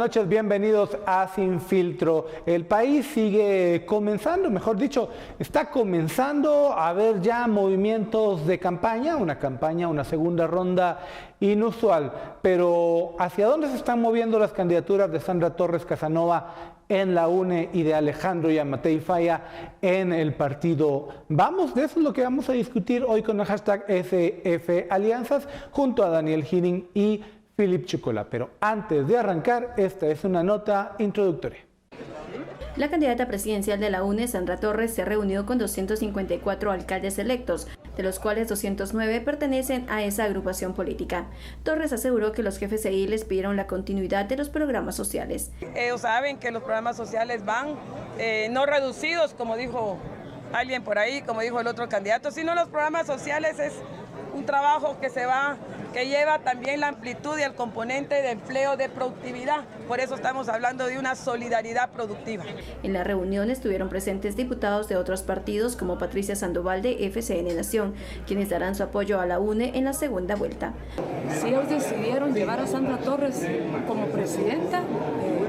noches, bienvenidos a Sin Filtro. El país sigue comenzando, mejor dicho, está comenzando a haber ya movimientos de campaña, una segunda ronda inusual. Pero ¿hacia dónde se están moviendo las candidaturas de Sandra Torres Casanova en la UNE y de Alejandro Yamatei Falla en el partido Vamos? De eso es lo que vamos a discutir hoy con el hashtag SF Alianzas junto a Daniel Giring y Philip Chicola. Pero antes de arrancar, esta es una nota introductoria. La candidata presidencial de la UNE, Sandra Torres, se reunió con 254 alcaldes electos, de los cuales 209 pertenecen a esa agrupación política. Torres aseguró que los jefes les pidieron la continuidad de los programas sociales. Ellos saben que los programas sociales van no reducidos, como dijo alguien por ahí, como dijo el otro candidato, sino los programas sociales es un trabajo que lleva también la amplitud y el componente de empleo, de productividad. Por eso estamos hablando de una solidaridad productiva. En la reunión estuvieron presentes diputados de otros partidos como Patricia Sandoval de FCN Nación, quienes darán su apoyo a la UNE en la segunda vuelta. Si ellos decidieron llevar a Sandra Torres como presidenta,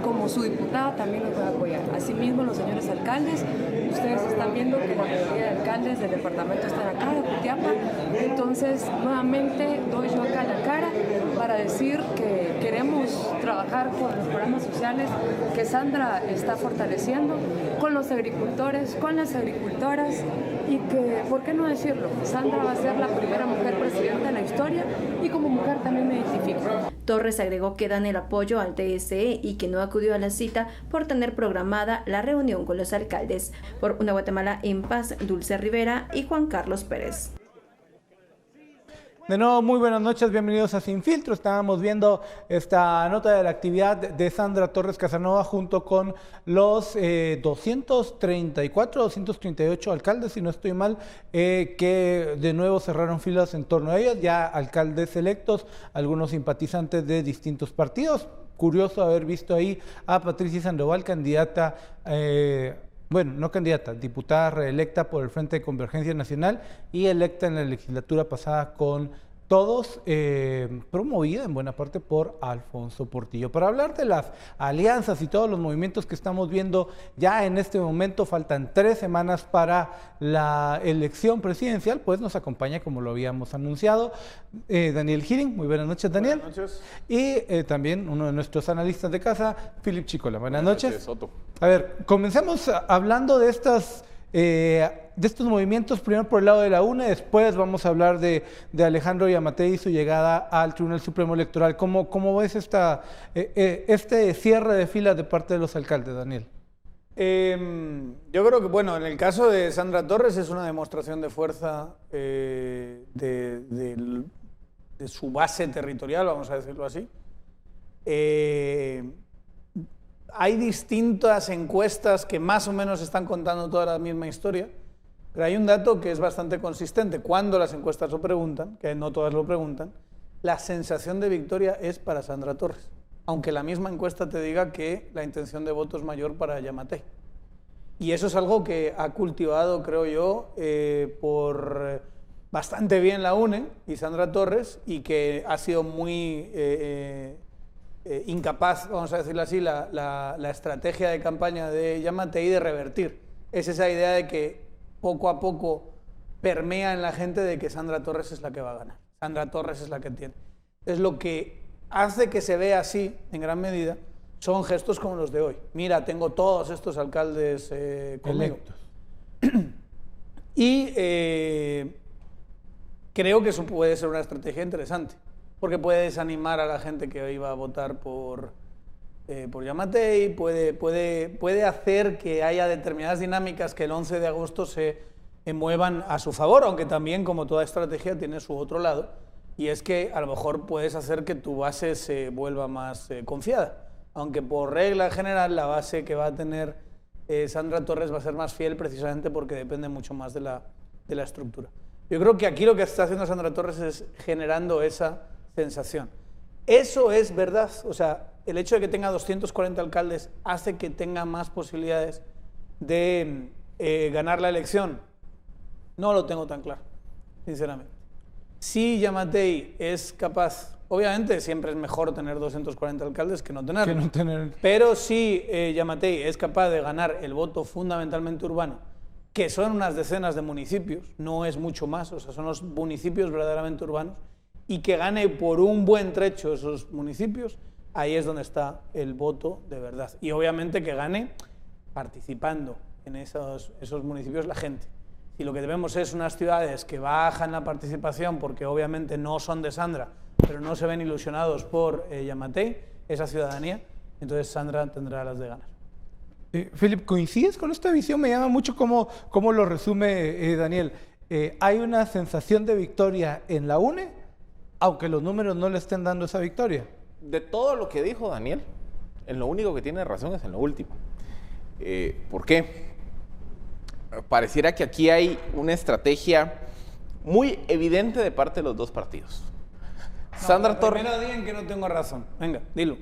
como su diputada también los voy a apoyar. Asimismo, los señores alcaldes, ustedes están viendo que la mayoría de alcaldes del departamento están acá, de Jutiapa. Entonces, nuevamente doy yo acá la cara para decir que queremos trabajar con los programas sociales que Sandra está fortaleciendo, con los agricultores, con las agricultoras, y que, ¿por qué no decirlo? Sandra va a ser la primera mujer presidenta en la historia y como mujer también me identifico. Torres agregó que dan el apoyo al TSE y que no acudió a la cita por tener programada la reunión con los alcaldes. Por una Guatemala en paz, Dulce Rivera y Juan Carlos Pérez. De nuevo, muy buenas noches, bienvenidos a Sin Filtro. Estábamos viendo esta nota de la actividad de Sandra Torres Casanova junto con los 234, 238 alcaldes, si no estoy mal, que de nuevo cerraron filas en torno a ellas, ya alcaldes electos, algunos simpatizantes de distintos partidos. Curioso haber visto ahí a Patricia Sandoval, candidata diputada reelecta por el Frente de Convergencia Nacional y electa en la legislatura pasada con todos, promovida en buena parte por Alfonso Portillo. Para hablar de las alianzas y todos los movimientos que estamos viendo ya en este momento, faltan 3 semanas para la elección presidencial, pues nos acompaña, como lo habíamos anunciado, Daniel Giring. Muy buenas noches, Daniel. Buenas noches. Y también uno de nuestros analistas de casa, Philip Chicola. Buenas noches. Otto. A ver, comencemos hablando de estos movimientos, primero por el lado de la UNE, después vamos a hablar de Alejandro Yamatei y su llegada al Tribunal Supremo Electoral. ¿Cómo ves este cierre de filas de parte de los alcaldes, Daniel? Yo creo que, bueno, en el caso de Sandra Torres es una demostración de fuerza de su base territorial, vamos a decirlo así. Hay distintas encuestas que más o menos están contando toda la misma historia, pero hay un dato que es bastante consistente. Cuando las encuestas lo preguntan, que no todas lo preguntan, la sensación de victoria es para Sandra Torres, aunque la misma encuesta te diga que la intención de voto es mayor para Yamatei. Y eso es algo que ha cultivado, creo yo, por bastante bien la UNE y Sandra Torres, y que ha sido muy incapaz, vamos a decirlo así, la estrategia de campaña de Yamatei de revertir. Es esa idea de que poco a poco permea en la gente de que Sandra Torres es la que va a ganar. Sandra Torres es la que tiene. Es lo que hace que se vea así, en gran medida, son gestos como los de hoy. Mira, tengo todos estos alcaldes conmigo. Y creo que eso puede ser una estrategia interesante, porque puede desanimar a la gente que iba a votar por Yamatei, puede hacer que haya determinadas dinámicas que el 11 de agosto se muevan a su favor, aunque también, como toda estrategia, tiene su otro lado, y es que a lo mejor puedes hacer que tu base se vuelva más confiada, aunque por regla general la base que va a tener Sandra Torres va a ser más fiel precisamente porque depende mucho más de la estructura. Yo creo que aquí lo que está haciendo Sandra Torres es generando esa sensación. Eso es verdad, o sea, el hecho de que tenga 240 alcaldes hace que tenga más posibilidades de ganar la elección. No lo tengo tan claro, sinceramente. Si Yamatei es capaz, Obviamente siempre es mejor tener 240 alcaldes que no tenerlos. Pero si Yamatei es capaz de ganar el voto fundamentalmente urbano, que son unas decenas de municipios, no es mucho más, o sea, son los municipios verdaderamente urbanos, y que gane por un buen trecho esos municipios, ahí es donde está el voto de verdad. Y obviamente que gane participando en esos municipios la gente. Si lo que vemos es unas ciudades que bajan la participación porque obviamente no son de Sandra, pero no se ven ilusionados por Yamatei, esa ciudadanía, entonces Sandra tendrá las de ganar. Philip, ¿coincides con esta visión? Me llama mucho cómo lo resume Daniel. Hay una sensación de victoria en la UNE, aunque los números no le estén dando esa victoria. De todo lo que dijo Daniel, en lo único que tiene razón es en lo último. ¿Por qué? Pareciera que aquí hay una estrategia muy evidente de parte de los dos partidos. Sandra Torres. Primero digan que no tengo razón. Venga, dilo.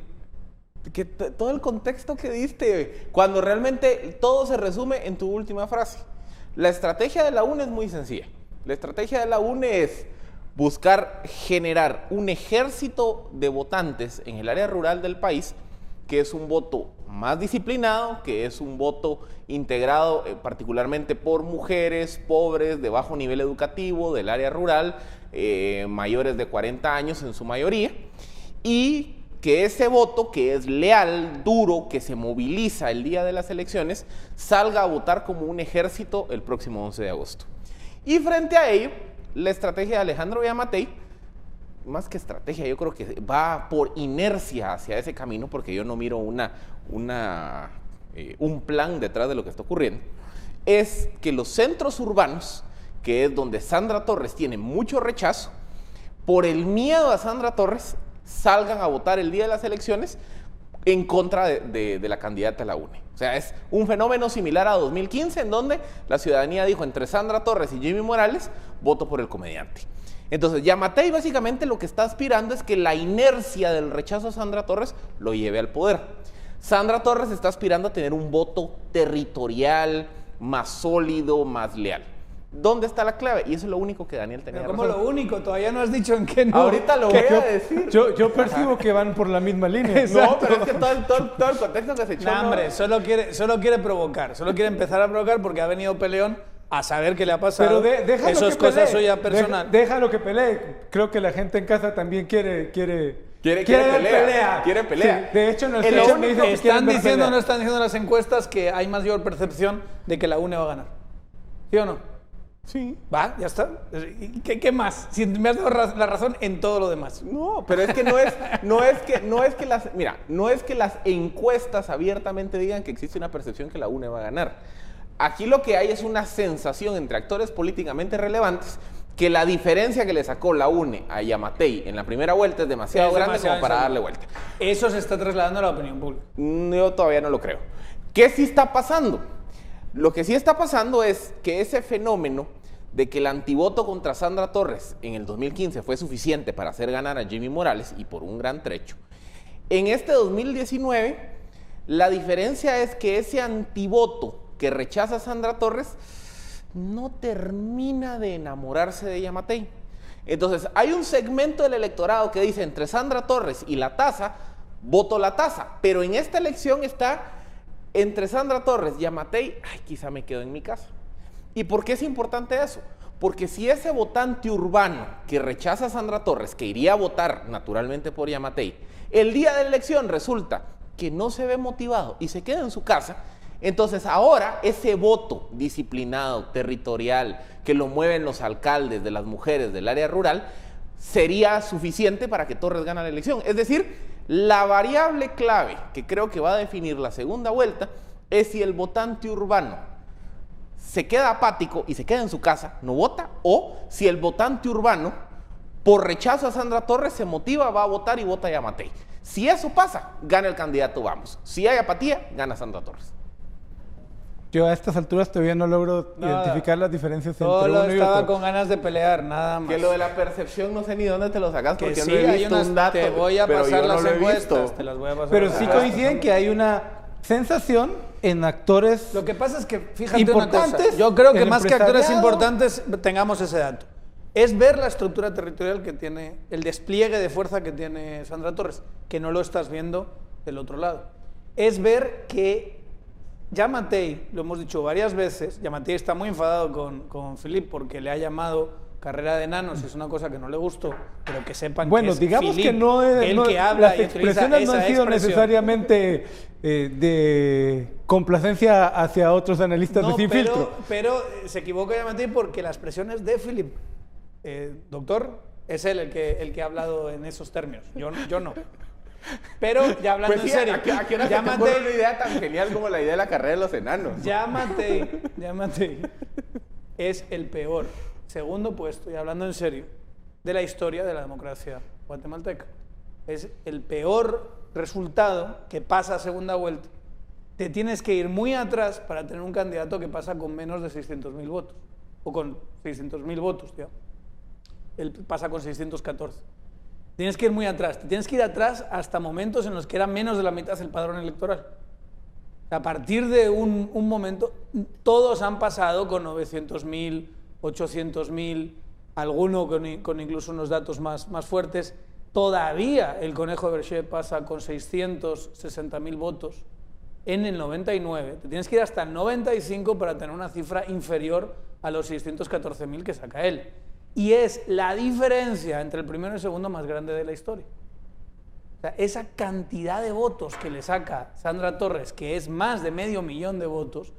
Que todo el contexto que diste, cuando realmente todo se resume en tu última frase. La estrategia de la UNE es muy sencilla. La estrategia de la UNE es buscar generar un ejército de votantes en el área rural del país, que es un voto más disciplinado, que es un voto integrado particularmente por mujeres, pobres, de bajo nivel educativo, del área rural, mayores de 40 años en su mayoría, y que ese voto, que es leal, duro, que se moviliza el día de las elecciones, salga a votar como un ejército el próximo 11 de agosto. Y frente a ello, la estrategia de Alejandro Yamatei, más que estrategia, yo creo que va por inercia hacia ese camino, porque yo no miro un plan detrás de lo que está ocurriendo, es que los centros urbanos, que es donde Sandra Torres tiene mucho rechazo, por el miedo a Sandra Torres, salgan a votar el día de las elecciones en contra de la candidata a la UNE. O sea, es un fenómeno similar a 2015, en donde la ciudadanía dijo, entre Sandra Torres y Jimmy Morales, voto por el comediante. Entonces, Yamatei básicamente lo que está aspirando es que la inercia del rechazo a Sandra Torres lo lleve al poder. Sandra Torres está aspirando a tener un voto territorial, más sólido, más leal. ¿Dónde está la clave? Y eso es lo único que Daniel tenía razón. ¿Cómo lo único? Todavía no has dicho en qué no. Ahorita lo voy a decir. Yo percibo que van por la misma línea. No, pero es que todo el contexto que se echó. No, hombre, solo quiere provocar. Solo quiere empezar a provocar porque ha venido Peleón a saber qué le ha pasado. Pero déjalo eso es cosa suya personal. Déjalo que pelee. Creo que la gente en casa también quiere pelea. Quiere pelea. Sí, de hecho, en el techo me dicen que están diciendo, no están diciendo las encuestas que hay mayor percepción de que la UNE va a ganar. ¿Sí o no? Sí. Va, ya está. ¿Qué más? Si me has dado la razón en todo lo demás. No, pero es que no es que las encuestas abiertamente digan que existe una percepción que la UNE va a ganar. Aquí lo que hay es una sensación entre actores políticamente relevantes que la diferencia que le sacó la UNE a Yamatei en la primera vuelta es demasiado grande como para darle vuelta. Eso se está trasladando a la opinión pública. Yo todavía no lo creo. ¿Qué sí está pasando? Lo que sí está pasando es que ese fenómeno de que el antivoto contra Sandra Torres en el 2015 fue suficiente para hacer ganar a Jimmy Morales, y por un gran trecho, en este 2019 la diferencia es que ese antivoto que rechaza a Sandra Torres no termina de enamorarse de Yamatei. Entonces hay un segmento del electorado que dice, entre Sandra Torres y la tasa, voto la tasa, pero en esta elección está entre Sandra Torres y Yamatei, quizá me quedo en mi casa. ¿Y por qué es importante eso? Porque si ese votante urbano que rechaza a Sandra Torres, que iría a votar naturalmente por Yamatei, el día de la elección resulta que no se ve motivado y se queda en su casa, entonces ahora ese voto disciplinado, territorial, que lo mueven los alcaldes de las mujeres del área rural, sería suficiente para que Torres gane la elección. Es decir, la variable clave que creo que va a definir la segunda vuelta es si el votante urbano se queda apático y se queda en su casa, no vota, o si el votante urbano, por rechazo a Sandra Torres, se motiva, va a votar y vota a Yamatei. Si eso pasa, gana el candidato Vamos. Si hay apatía, gana Sandra Torres. Yo a estas alturas todavía no logro identificar las diferencias entre uno y otro. Estaba con ganas de pelear, nada más. Que lo de la percepción no sé ni dónde te lo sacas, porque sí, no he visto un dato. Te voy a pasar las encuestas, te las voy a pasar. Pero sí coinciden que hay una sensación en actores Lo que pasa es que, fíjate importantes. una cosa, yo creo que más que actores importantes tengamos ese dato. es ver la estructura territorial que tiene, el despliegue de fuerza que tiene Sandra Torres, que no lo estás viendo del otro lado. Es ver que Giammattei, lo hemos dicho varias veces, Giammattei está muy enfadado con Philippe porque le ha llamado carrera de enanos, es una cosa que no le gustó, pero que sepan que es digamos Philippe que no es, el que habla las y utiliza expresiones no han esa sido expresión. necesariamente de complacencia hacia otros analistas de Sin Filtro. Pero se equivoca Giammattei porque la expresión es de Philippe. Doctor, es él el que ha hablado en esos términos, yo no. Pero ya hablando Pues en sí, serio, ¿a qué hora se te ocurre una idea tan genial como la idea de la carrera de los enanos? Giammattei es el peor segundo puesto, y hablando en serio, de la historia de la democracia guatemalteca. Es el peor resultado que pasa a segunda vuelta. Te tienes que ir muy atrás para tener un candidato que pasa con menos de 600.000 votos, o con 600.000 votos, tío. Él pasa con 614. Tienes que ir muy atrás, te tienes que ir atrás hasta momentos en los que era menos de la mitad el padrón electoral. A partir de un momento, todos han pasado con 900.000, 800.000, alguno con incluso unos datos más fuertes. Todavía el Conejo de Berchelt pasa con 660.000 votos en el 99. Te tienes que ir hasta el 95 para tener una cifra inferior a los 614.000 que saca él. Y es la diferencia entre el primero y el segundo más grande de la historia. O sea, esa cantidad de votos que le saca Sandra Torres, que es más de 500.000 de votos,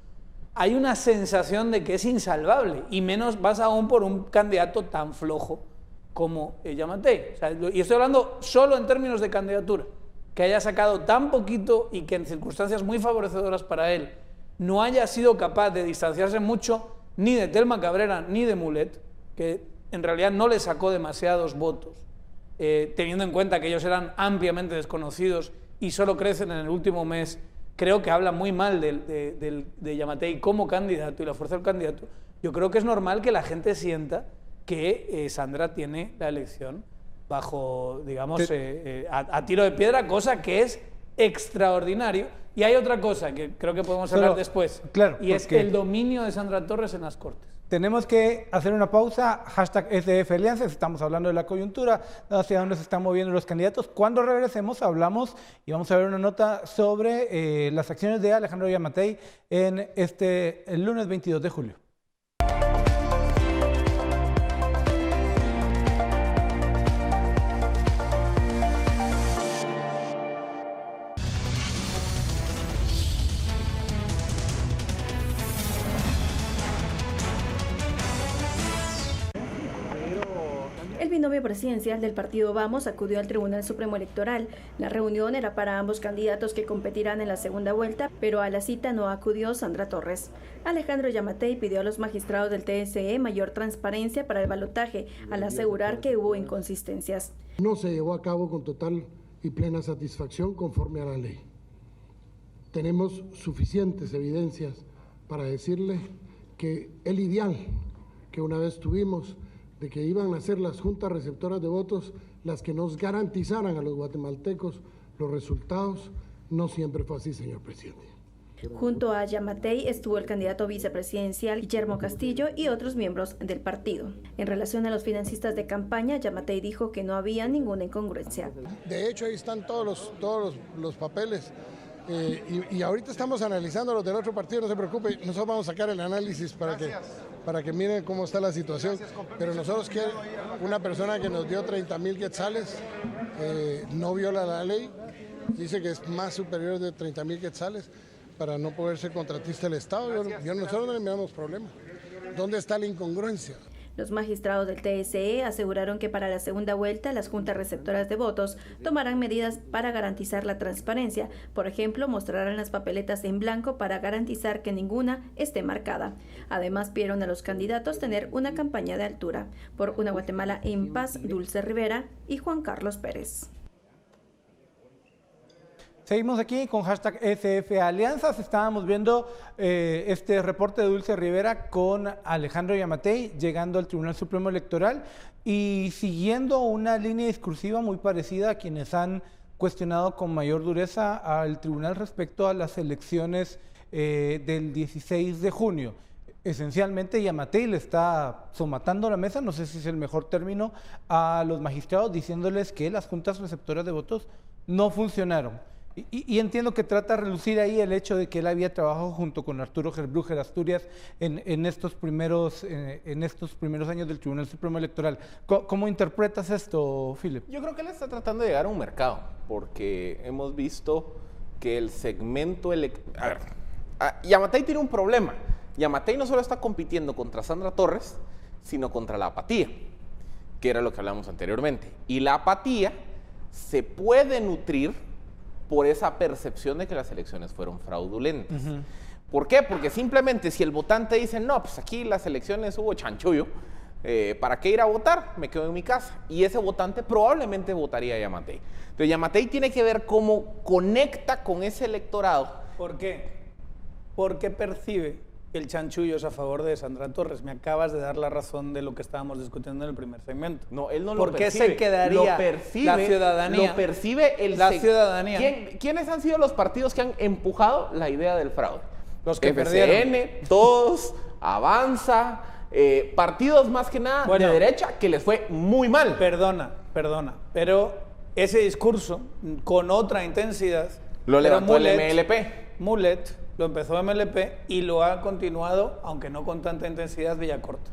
hay una sensación de que es insalvable, y menos vas aún por un candidato tan flojo como Giammattei. O sea, y estoy hablando solo en términos de candidatura, que haya sacado tan poquito y que en circunstancias muy favorecedoras para él no haya sido capaz de distanciarse mucho ni de Telma Cabrera ni de Mulet, que en realidad no le sacó demasiados votos, teniendo en cuenta que ellos eran ampliamente desconocidos y solo crecen en el último mes. Creo que habla muy mal de Giammattei como candidato y la fuerza del candidato. Yo creo que es normal que la gente sienta que Sandra tiene la elección bajo, digamos, a tiro de piedra, cosa que es extraordinario. Y hay otra cosa que creo que podemos hablar después, claro, y es el dominio de Sandra Torres en las Cortes. Tenemos que hacer una pausa, #SDF-Alianzas, estamos hablando de la coyuntura, hacia dónde se están moviendo los candidatos. Cuando regresemos hablamos y vamos a ver una nota sobre las acciones de Alejandro Giammattei en el lunes 22 de julio. El binomio presidencial del partido Vamos acudió al Tribunal Supremo Electoral. La reunión era para ambos candidatos que competirán en la segunda vuelta, pero a la cita no acudió Sandra Torres. Alejandro Giammattei pidió a los magistrados del TSE mayor transparencia para el balotaje, al asegurar que hubo inconsistencias. No se llevó a cabo con total y plena satisfacción conforme a la ley. Tenemos suficientes evidencias para decirle que el ideal que una vez tuvimos de que iban a ser las juntas receptoras de votos las que nos garantizaran a los guatemaltecos los resultados, no siempre fue así, señor presidente. Junto a Giammattei estuvo el candidato vicepresidencial Guillermo Castillo y otros miembros del partido. En relación a los financistas de campaña, Giammattei dijo que no había ninguna incongruencia. De hecho, ahí están todos los papeles. Y ahorita estamos analizando los del otro partido, no se preocupe, nosotros vamos a sacar el análisis para que miren cómo está la situación. Pero nosotros queremos una persona que nos dio 30.000 quetzales, no viola la ley, dice que es más superior de 30.000 quetzales para no poder ser contratista del Estado. Nosotros no le miramos problema. ¿Dónde está la incongruencia? Los magistrados del TSE aseguraron que para la segunda vuelta las juntas receptoras de votos tomarán medidas para garantizar la transparencia. Por ejemplo, mostrarán las papeletas en blanco para garantizar que ninguna esté marcada. Además, pidieron a los candidatos tener una campaña de altura. Por una Guatemala en paz, Dulce Rivera y Juan Carlos Pérez. Seguimos aquí con #SFAlianzas. Estábamos viendo este reporte de Dulce Rivera con Alejandro Giammattei llegando al Tribunal Supremo Electoral y siguiendo una línea discursiva muy parecida a quienes han cuestionado con mayor dureza al tribunal respecto a las elecciones del 16 de junio. esencialmente Yamatei le está somatando la mesa, no sé si es el mejor término, a los magistrados diciéndoles que las juntas receptoras de votos no funcionaron. Y entiendo que trata de relucir ahí el hecho de que él había trabajado junto con Arturo Gerbruger Asturias en estos primeros años del Tribunal Supremo Electoral. ¿Cómo interpretas esto, Philip? Yo creo que él está tratando de llegar a un mercado, porque hemos visto que el segmento electoral... A ver, Yamatei tiene un problema. Yamatei no solo está compitiendo contra Sandra Torres, sino contra la apatía, que era lo que hablamos anteriormente. Y la apatía se puede nutrir por esa percepción de que las elecciones fueron fraudulentas. ¿Por qué? Porque simplemente si el votante dice, no, pues aquí las elecciones hubo chanchullo, ¿para qué ir a votar? Me quedo en mi casa. Y ese votante probablemente votaría a Yamatei. Entonces Yamatei tiene que ver cómo conecta con ese electorado. ¿Por qué? Porque percibe el chanchullo es a favor de Sandra Torres. Me acabas de dar la razón de lo que estábamos discutiendo en el primer segmento. No, él no lo ¿Por qué percibe. se quedaría lo percibe, la ciudadanía? Lo percibe la ciudadanía. ¿Quiénes han sido los partidos que han empujado la idea del fraude? Los que FCN, perdieron. Todos, Avanza, partidos más que nada de derecha que les fue muy mal. Perdona, pero ese discurso con otra intensidad lo levantó el MLP. Mulet lo empezó MLP y lo ha continuado, aunque no con tanta intensidad, Villacorta.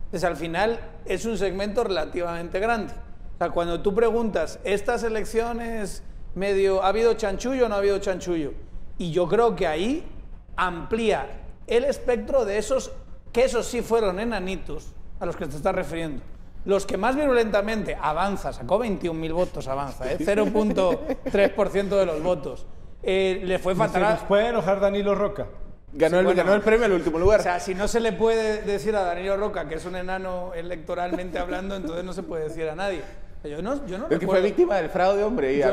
Entonces, al final, es un segmento relativamente grande. O sea, cuando tú preguntas, ¿estas elecciones ¿ha habido chanchullo o no ha habido chanchullo? Y yo creo que ahí amplía el espectro de esos, que esos sí fueron enanitos, a los que te estás refiriendo. Los que más virulentamente Avanza, sacó 21.000 votos Avanza, 0.3% de los votos. Le fue fatal. ¿Se nos puede enojar Danilo Roca? Ganó el premio al último lugar. O sea, si no se le puede decir a Danilo Roca que es un enano electoralmente hablando, entonces no se puede decir a nadie. Yo no es que fue víctima del fraude, hombre.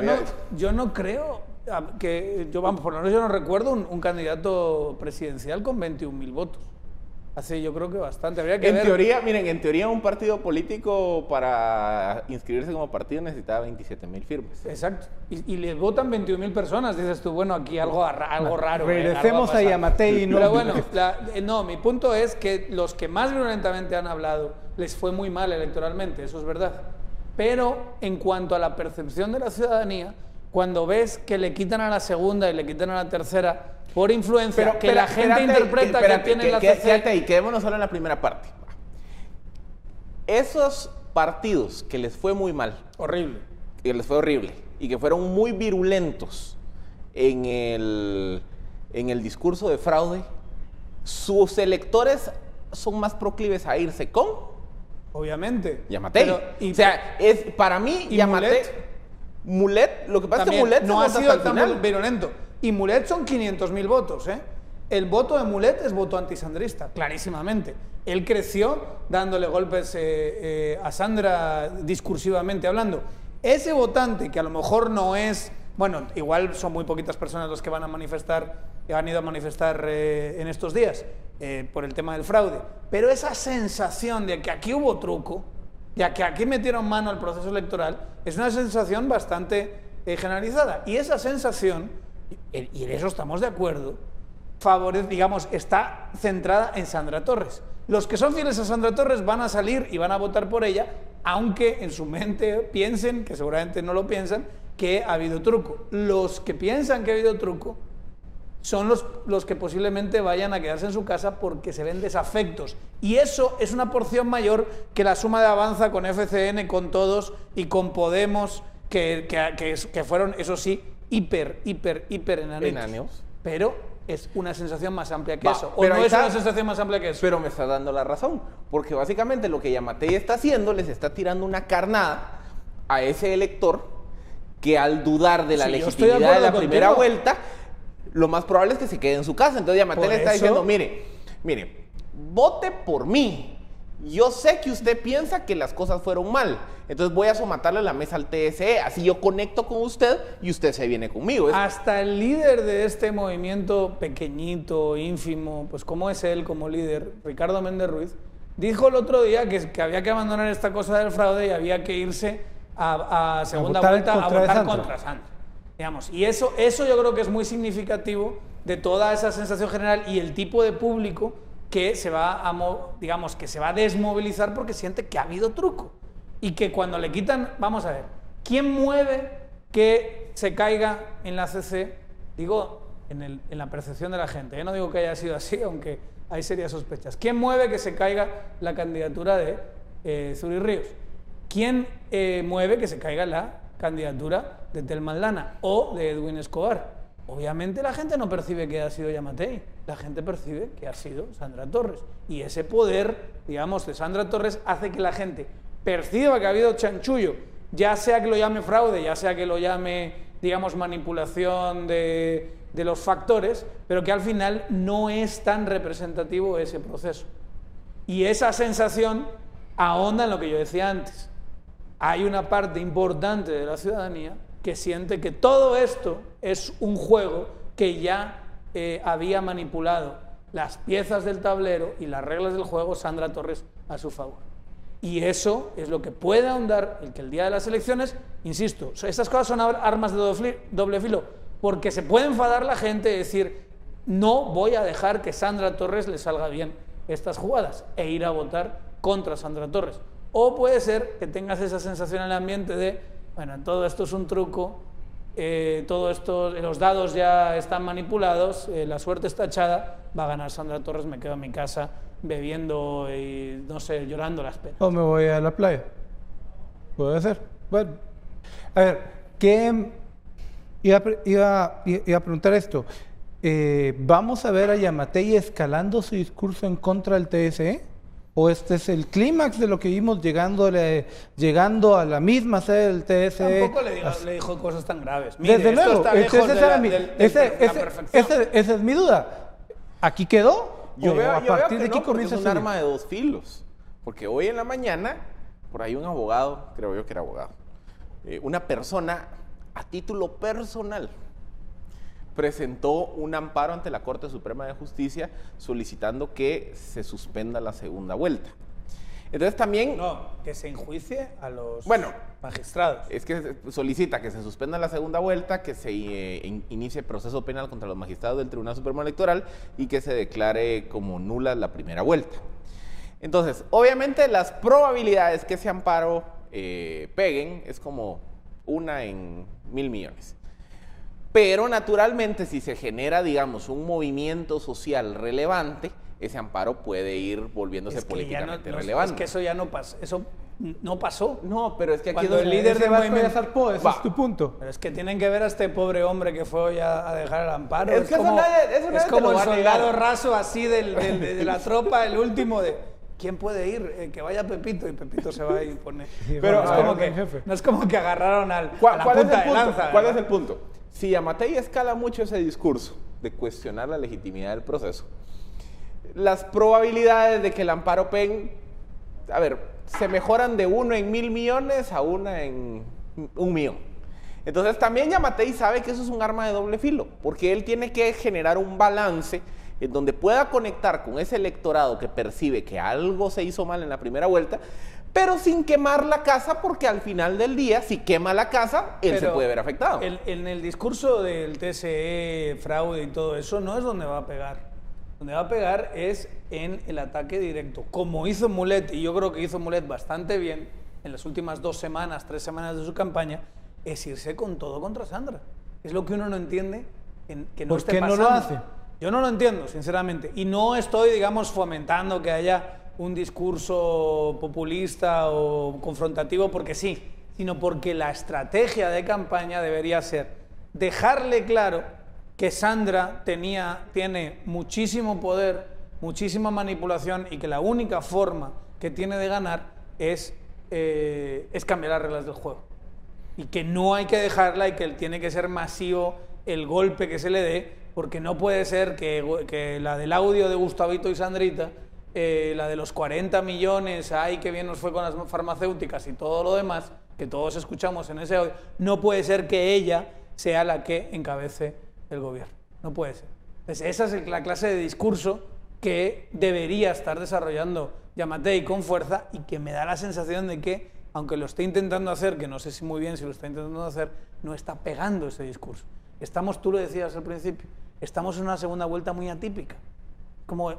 Yo no creo que... por lo menos yo no recuerdo un candidato presidencial con 21.000 votos. Así yo creo que bastante. Habría que ver. En teoría un partido político para inscribirse como partido necesitaba 27.000 firmas. Exacto. Y les votan 21.000 personas. Dices tú, bueno, aquí algo raro. Regresemos a Yamatei. Pero bueno, mi punto es que los que más violentamente han hablado les fue muy mal electoralmente, eso es verdad. Pero en cuanto a la percepción de la ciudadanía, cuando ves que le quitan a la segunda y le quitan a la tercera por influencia, que la gente interpreta que tiene la CC... Quédate ahí, quedémonos solo en la primera parte. Esos partidos que les fue muy mal, que les fue horrible, y que fueron muy virulentos en el discurso de fraude, sus electores son más proclives a irse con... Obviamente. Yamatei. Para mí, Yamatei... Mulet, lo que pasa es que Mulet no ha sido tan virulento. Y Mulet son 500.000 votos, ¿eh? El voto de Mulet es voto antisandrista, clarísimamente. Él creció dándole golpes a Sandra discursivamente hablando. Ese votante, que a lo mejor no es... Bueno, igual son muy poquitas personas los que van a manifestar, que han ido a manifestar en estos días por el tema del fraude. Pero esa sensación de que aquí hubo truco, ya que aquí metieron mano al proceso electoral, es una sensación bastante generalizada. Y esa sensación, y en eso estamos de acuerdo, está centrada en Sandra Torres. Los que son fieles a Sandra Torres van a salir y van a votar por ella, aunque en su mente piensen, que seguramente no lo piensan, que ha habido truco. Los que piensan que ha habido truco son los que posiblemente vayan a quedarse en su casa porque se ven desafectos. Y eso es una porción mayor que la suma de Avanza con FCN, con Todos y con Podemos, que fueron, eso sí, hiper enanitos. Pero es una sensación más amplia que eso. ¿O no es una sensación más amplia que eso? Pero me está dando la razón. Porque básicamente lo que Yamatei está haciendo, les está tirando una carnada a ese elector que al dudar de la legitimidad de la primera vuelta, lo más probable es que se quede en su casa. Entonces Yamatei le está diciendo, mire, vote por mí. Yo sé que usted piensa que las cosas fueron mal, entonces voy a somatarle la mesa al TSE, así yo conecto con usted y usted se viene conmigo. Hasta el líder de este movimiento pequeñito, ínfimo, pues como es él como líder, Ricardo Méndez Ruiz, dijo el otro día que había que abandonar esta cosa del fraude y había que irse a segunda vuelta a votar contra Sandra. Digamos, y eso yo creo que es muy significativo de toda esa sensación general y el tipo de público que se va a desmovilizar porque siente que ha habido truco. Y que cuando le quitan, vamos a ver, ¿quién mueve que se caiga en la CC? Digo, en la percepción de la gente. No digo que haya sido así, aunque hay serias sospechas. ¿Quién mueve que se caiga la candidatura de Zuri Ríos? ¿Quién mueve que se caiga la candidatura de Telma Aldana o de Edwin Escobar? Obviamente la gente no percibe que ha sido Yamatei, la gente percibe que ha sido Sandra Torres. Y ese poder, digamos, de Sandra Torres hace que la gente perciba que ha habido chanchullo, ya sea que lo llame fraude, ya sea que lo llame, digamos, manipulación de los factores, pero que al final no es tan representativo ese proceso. Y esa sensación ahonda en lo que yo decía antes. Hay una parte importante de la ciudadanía que siente que todo esto es un juego que ya había manipulado las piezas del tablero y las reglas del juego Sandra Torres a su favor. Y eso es lo que puede ahondar el que el día de las elecciones, insisto, estas cosas son armas de doble filo, porque se puede enfadar la gente y decir, no voy a dejar que Sandra Torres le salga bien estas jugadas e ir a votar contra Sandra Torres. O puede ser que tengas esa sensación en el ambiente de, bueno, todo esto es un truco, todo esto, los dados ya están manipulados, la suerte está echada, va a ganar Sandra Torres, me quedo en mi casa bebiendo y, no sé, llorando las penas. O me voy a la playa. Puede ser. Bueno, a ver, ¿qué iba a preguntar esto? ¿Vamos a ver a Yamatei escalando su discurso en contra del TSE? ¿O este es el clímax de lo que vimos llegando a la misma sede del TSE? Tampoco le dijo cosas tan graves. Mire, desde luego, esa es mi duda. ¿Aquí quedó? Yo veo a partir de aquí no, comienza es un arma de dos filos. Porque hoy en la mañana, por ahí un abogado, creo yo que era abogado, una persona a título personal presentó un amparo ante la Corte Suprema de Justicia solicitando que se suspenda la segunda vuelta. Entonces también... No, que se enjuicie a los magistrados. Es que solicita que se suspenda la segunda vuelta, que se inicie proceso penal contra los magistrados del Tribunal Supremo Electoral y que se declare como nula la primera vuelta. Entonces, obviamente las probabilidades que ese amparo peguen es como 1 en 1.000 millones. Pero naturalmente si se genera, digamos, un movimiento social relevante, ese amparo puede ir volviéndose políticamente relevante. Es que eso ya no pasó. Eso no pasó. No, pero es que aquí cuando el líder del movimiento zarpó, ese es tu punto. Pero es que tienen que ver a este pobre hombre que fue hoy a dejar el amparo. Es que eso nadie es como el te lo va a soldado negar. raso así de la tropa, el último de... ¿Quién puede ir? Que vaya Pepito, y Pepito se va y pone... Pero no es como que agarraron a la ¿Cuál punta de lanza. ¿Cuál es el punto? Si Yamatei escala mucho ese discurso de cuestionar la legitimidad del proceso, las probabilidades de que el amparo pegue, a ver, se mejoran de 1 en 1.000 millones a 1 en 1 millón. Entonces también Yamatei sabe que eso es un arma de doble filo, porque él tiene que generar un balance en donde pueda conectar con ese electorado que percibe que algo se hizo mal en la primera vuelta, pero sin quemar la casa, porque al final del día, si quema la casa, él se puede ver afectado. En el discurso del TSE, fraude y todo eso, no es donde va a pegar. Donde va a pegar es en el ataque directo. Como hizo Mulet, y yo creo que hizo Mulet bastante bien, en las últimas 2 semanas, 3 semanas de su campaña, es irse con todo contra Sandra. Es lo que uno no entiende que no esté pasando. ¿Por qué no lo hace? Yo no lo entiendo, sinceramente. Y no estoy, digamos, fomentando que haya un discurso populista o confrontativo porque sí, sino porque la estrategia de campaña debería ser dejarle claro que Sandra tiene muchísimo poder, muchísima manipulación y que la única forma que tiene de ganar es cambiar las reglas del juego. Y que no hay que dejarla y que tiene que ser masivo el golpe que se le dé, porque no puede ser que la del audio de Gustavito y Sandrita, la de los 40 millones, ay, qué bien nos fue con las farmacéuticas y todo lo demás, que todos escuchamos en ese audio, no puede ser que ella sea la que encabece el gobierno. No puede ser. Entonces, esa es la clase de discurso que debería estar desarrollando Yamatei con fuerza y que me da la sensación de que, aunque lo esté intentando hacer, que no sé si muy bien si lo está intentando hacer, no está pegando ese discurso. Tú lo decías al principio, estamos en una segunda vuelta muy atípica. Como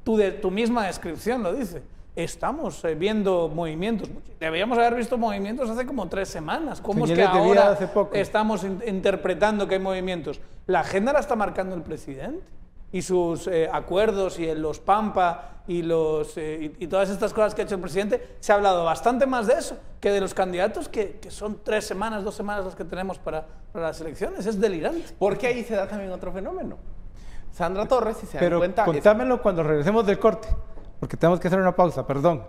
tu misma descripción lo dice. Estamos viendo movimientos. Deberíamos haber visto movimientos hace como 3 semanas. ¿Cómo es que ahora estamos interpretando que hay movimientos? La agenda la está marcando el presidente. Y sus acuerdos y los Pampa y todas estas cosas que ha hecho el presidente, se ha hablado bastante más de eso que de los candidatos, que son 3 semanas, 2 semanas las que tenemos para las elecciones. Es delirante. Porque ahí se da también otro fenómeno. Sandra Torres, si se dan cuenta... Pero contámelo cuando regresemos del corte, porque tenemos que hacer una pausa, perdón.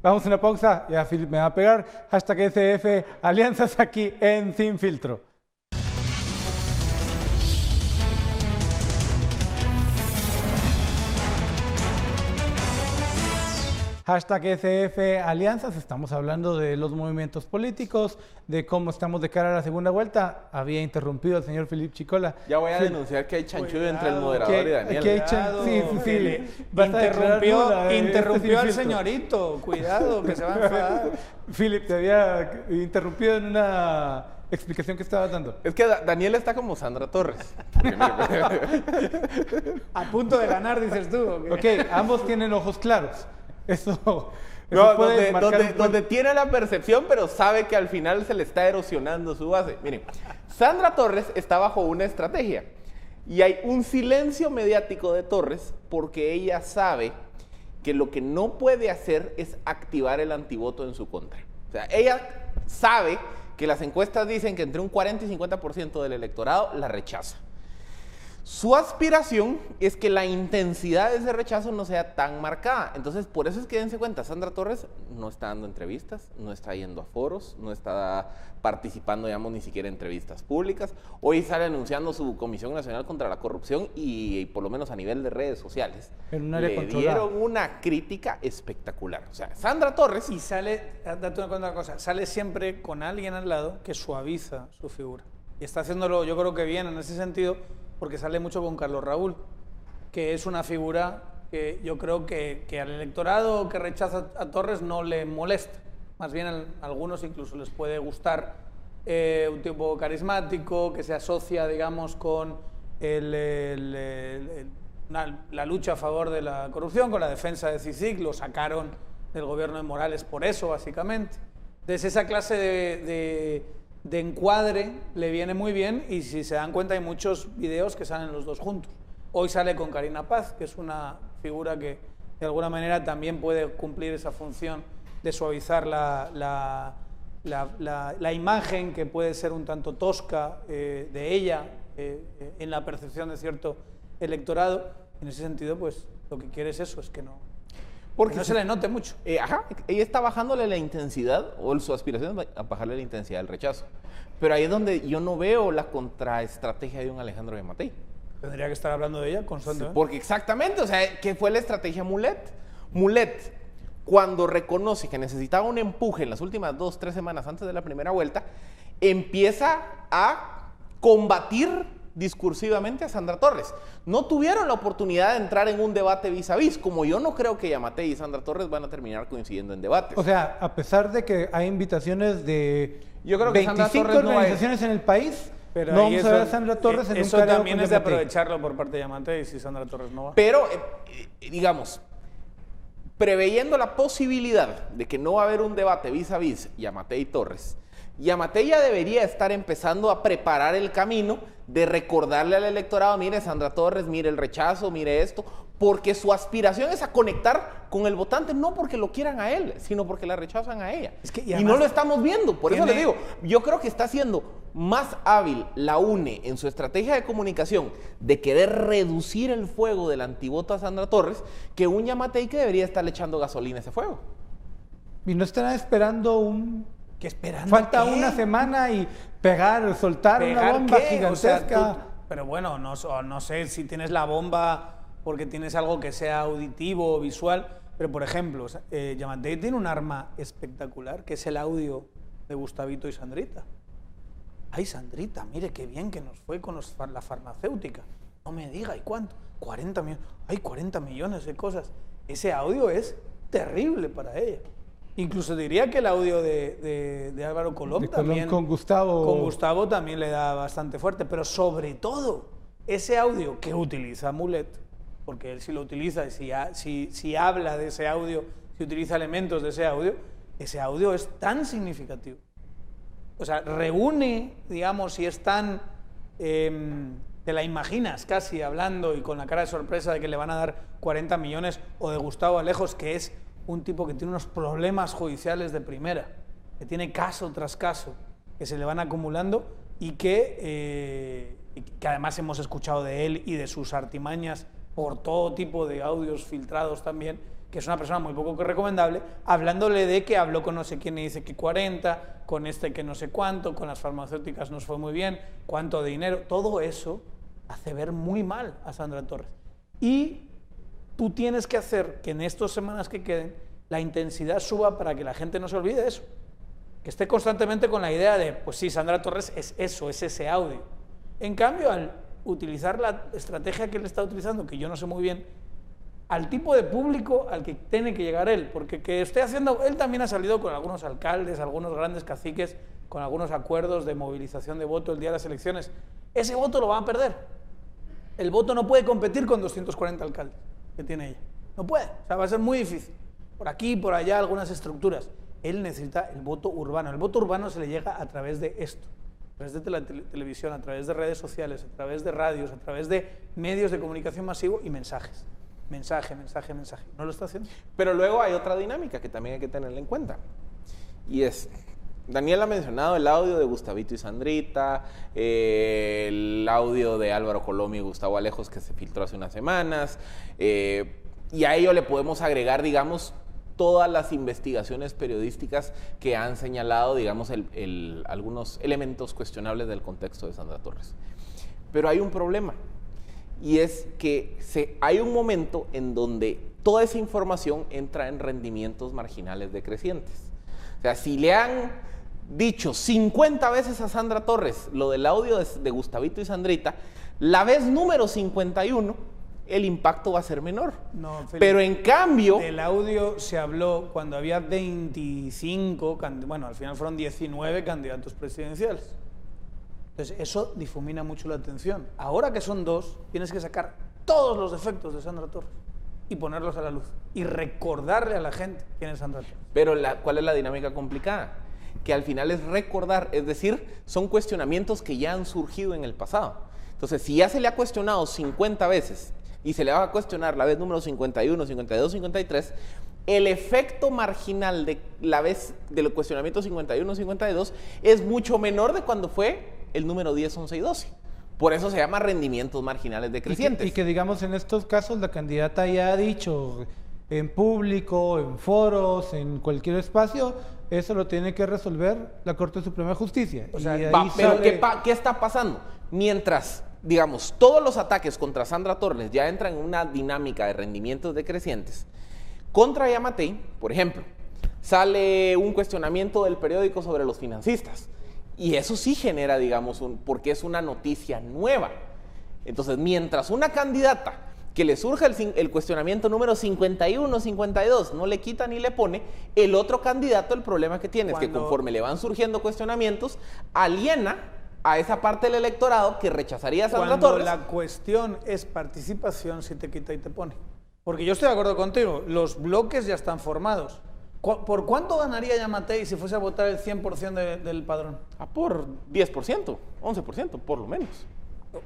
Vamos a una pausa, ya Philip me va a pegar. #SF Alianzas aquí en Sin Filtro. #SF Alianzas, estamos hablando de los movimientos políticos, de cómo estamos de cara a la segunda vuelta. Había interrumpido al señor Philip Chicola. Ya voy a denunciar que hay chanchullo entre el moderador y Daniel. Interrumpió al señorito, cuidado, que se va a enfadar. Philip, te había interrumpido en una explicación que estabas dando. Es que Daniel está como Sandra Torres. A punto de ganar, dices tú. Ok, ambos tienen ojos claros. Eso puede donde tiene la percepción, pero sabe que al final se le está erosionando su base. Miren, Sandra Torres está bajo una estrategia y hay un silencio mediático de Torres porque ella sabe que lo que no puede hacer es activar el antivoto en su contra. O sea, ella sabe que las encuestas dicen que entre un 40 y 50% del electorado la rechaza. Su aspiración es que la intensidad de ese rechazo no sea tan marcada. Entonces, por eso es que dense cuenta, Sandra Torres no está dando entrevistas, no está yendo a foros, no está participando, digamos, ni siquiera en entrevistas públicas. Hoy sale anunciando su Comisión Nacional contra la Corrupción y por lo menos a nivel de redes sociales, en un área le dieron una crítica espectacular. O sea, Sandra Torres... Y sale, date una cuenta de una cosa, sale siempre con alguien al lado que suaviza su figura. Y está haciéndolo, yo creo que bien en ese sentido, porque sale mucho con Carlos Raúl, que es una figura que yo creo que al electorado que rechaza a Torres no le molesta. Más bien a algunos incluso les puede gustar un tipo carismático, que se asocia, digamos, con la lucha a favor de la corrupción, con la defensa de CICIG. Lo sacaron del gobierno de Morales por eso, básicamente. Entonces esa clase de encuadre le viene muy bien, y si se dan cuenta hay muchos videos que salen los dos juntos. Hoy sale con Karina Paz, que es una figura que de alguna manera también puede cumplir esa función de suavizar la imagen que puede ser un tanto tosca de ella en la percepción de cierto electorado. En ese sentido, pues lo que quiere es eso, es que no se le note mucho. Ella está bajándole la intensidad, o su aspiración es bajarle la intensidad del rechazo. Pero ahí es donde yo no veo la contraestrategia de un Alejandro Yamatei. Tendría que estar hablando de ella constantemente. Sí, porque exactamente, o sea, ¿qué fue la estrategia Mulet? Mulet, cuando reconoce que necesitaba un empuje en las últimas 2-3 semanas antes de la primera vuelta, empieza a combatir discursivamente a Sandra Torres. No tuvieron la oportunidad de entrar en un debate vis a vis, como yo no creo que Yamatei y Sandra Torres van a terminar coincidiendo en debates. O sea, a pesar de que hay invitaciones de yo creo que 25 organizaciones en el país, pero no vamos a ver a Sandra Torres en un careo. Eso también es de aprovecharlo por parte de Yamatei si Sandra Torres no va. Pero, digamos, preveyendo la posibilidad de que no va a haber un debate vis a vis Yamatei y Torres, Yamatei ya debería estar empezando a preparar el camino de recordarle al electorado: mire, Sandra Torres, mire el rechazo, mire esto, porque su aspiración es a conectar con el votante, no porque lo quieran a él, sino porque la rechazan a ella. Y no lo estamos viendo, por eso le digo, yo creo que está siendo más hábil la UNE en su estrategia de comunicación de querer reducir el fuego del antivoto a Sandra Torres, que un Yamatei que debería estarle echando gasolina a ese fuego. Y no estarán esperando ¿Qué esperando? Falta una semana y soltar una bomba gigantesca. O sea, pero bueno, no sé si tienes la bomba porque tienes algo que sea auditivo o visual, pero por ejemplo, Yamatei tiene un arma espectacular, que es el audio de Gustavito y Sandrita. Ay, Sandrita, mire qué bien que nos fue con la farmacéutica. No me diga, ¿y cuánto? 40 millones. Hay 40 millones de cosas. Ese audio es terrible para ella. Incluso diría que el audio de Álvaro Colom también, con Gustavo también le da bastante fuerte, pero sobre todo ese audio que utiliza Mulet porque él sí lo utiliza, y si habla de ese audio, si utiliza elementos de ese audio es tan significativo. O sea, reúne, digamos, y es tan... te la imaginas casi hablando y con la cara de sorpresa de que le van a dar 40 millones, o de Gustavo Alejos, que es un tipo que tiene unos problemas judiciales de primera, que tiene caso tras caso, que se le van acumulando y que además hemos escuchado de él y de sus artimañas por todo tipo de audios filtrados también, que es una persona muy poco recomendable, hablándole de que habló con no sé quién y dice que 40, con este que no sé cuánto, con las farmacéuticas nos fue muy bien, cuánto dinero, todo eso hace ver muy mal a Sandra Torres. Y tú tienes que hacer que en estas semanas que queden la intensidad suba para que la gente no se olvide de eso, que esté constantemente con la idea de, pues sí, Sandra Torres es eso, es ese audio. En cambio, al utilizar la estrategia que él está utilizando, que yo no sé muy bien, al tipo de público al que tiene que llegar él, porque que esté haciendo, él también ha salido con algunos alcaldes, algunos grandes caciques, con algunos acuerdos de movilización de voto el día de las elecciones. Ese voto lo van a perder. El voto no puede competir con 240 alcaldes que tiene ella. No puede, o sea, va a ser muy difícil. Por aquí, por allá, algunas estructuras. Él necesita el voto urbano. El voto urbano se le llega a través de esto, a través de la televisión, a través de redes sociales, a través de radios, a través de medios de comunicación masivo y mensajes. Mensaje. ¿No lo está haciendo? Pero luego hay otra dinámica que también hay que tenerla en cuenta. Y es, Daniel ha mencionado el audio de Gustavito y Sandrita, el audio de Álvaro Colomio y Gustavo Alejos que se filtró hace unas semanas, y a ello le podemos agregar, digamos, todas las investigaciones periodísticas que han señalado, digamos, algunos elementos cuestionables del contexto de Sandra Torres. Pero hay un problema. Y es que hay un momento en donde toda esa información entra en rendimientos marginales decrecientes. O sea, si le han dicho 50 veces a Sandra Torres lo del audio de Gustavito y Sandrita, la vez número 51, el impacto va a ser menor. No, Felipe, pero en cambio... El audio se habló cuando había 25, bueno, al final fueron 19 candidatos presidenciales. Entonces, eso difumina mucho la atención. Ahora que son dos, tienes que sacar todos los defectos de Sandra Torres y ponerlos a la luz y recordarle a la gente quién es Sandra Torres. Pero ¿cuál es la dinámica complicada? Que al final es recordar, es decir, son cuestionamientos que ya han surgido en el pasado. Entonces, si ya se le ha cuestionado 50 veces y se le va a cuestionar la vez número 51, 52, 53, el efecto marginal de la vez del cuestionamiento 51, 52 es mucho menor de cuando fue el número 10, 11 y 12. Por eso se llama rendimientos marginales decrecientes. Y que digamos, en estos casos la candidata ya ha dicho en público, en foros, en cualquier espacio, eso lo tiene que resolver la Corte Suprema de Justicia. O sea, pero ¿qué está pasando? Mientras, digamos, todos los ataques contra Sandra Torres ya entran en una dinámica de rendimientos decrecientes, contra Yamatei, por ejemplo, sale un cuestionamiento del periódico sobre los financistas. Y eso sí genera, digamos, porque es una noticia nueva. Entonces, mientras una candidata que le surja el cuestionamiento número 51, 52, no le quita ni le pone, el otro candidato, el problema que tiene es que conforme le van surgiendo cuestionamientos, aliena a esa parte del electorado que rechazaría a Sandra Torres. Cuando la cuestión es participación, si te quita y te pone. Porque yo estoy de acuerdo contigo, los bloques ya están formados. ¿Por cuánto ganaría Yamatei si fuese a votar el 100% del padrón? Por 10%, 11%, por lo menos.